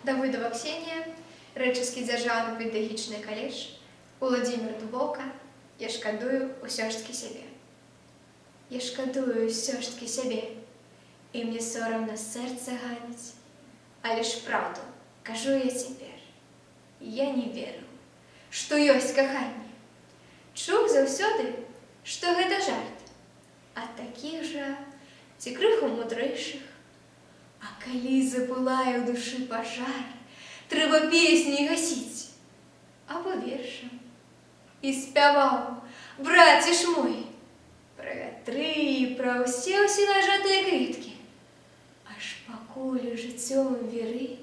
Давидова Ксенія, Речиський державний педагогічний коледж, Володимир Дубовка. Я шкадую усё ж таки себе. Я шкадую усё ж таки себе, і мне соромно серце ганить. Але ж правду кажу я цяпер. Я не веру, што ёсць каханне. Чуў заўсёды, што гэта жарт. А такіх жа, ці крыху мудрэйшых. А калі запылае ў душы пажар, трэба песні гасіць. Або вершам. І спяваў, браце ж мой, пра вятры, пра ўсе нажатыя кветкі. Аж пакуль жыццём веры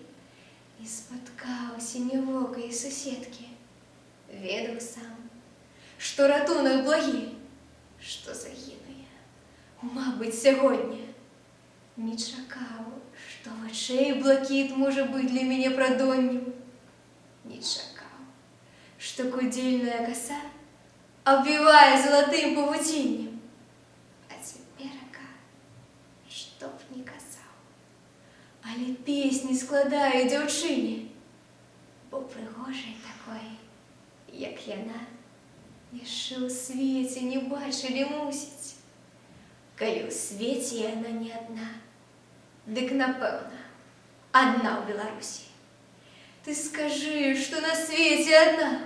не спаткаў сінявокай суседкі. Ведаў сам, што ратунак благі, што загіну я, мабыць, сягоння. Не чакаў, што вачэй блакіт можа быць для мяне прадоннем. Не чакаў, што кудзельная каса абвівае залатым павуціннем. А цяперака, што б не казаў, але песні складаю дзяўчыне, бо прыгожай такой, як яна, яшчэ ў свеце не бачылі, мусіць. Калі ў свеце яна не адна, дык, напэўна, адна ў Беларусі. Ты скажы, што на свеце адна,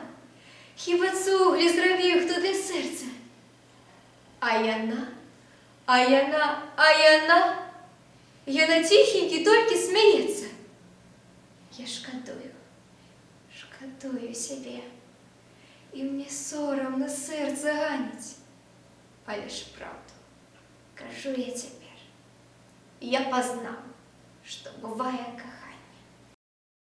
хіба цуглі зрабіў хто для сэрца? А яна, яна ціхенькі толькі смяецца. Я шкадую сябе, і мне сорамна сэрца ганіць. Але ж правду кажу я цяпер. Я пазнаў, што бывае каханне.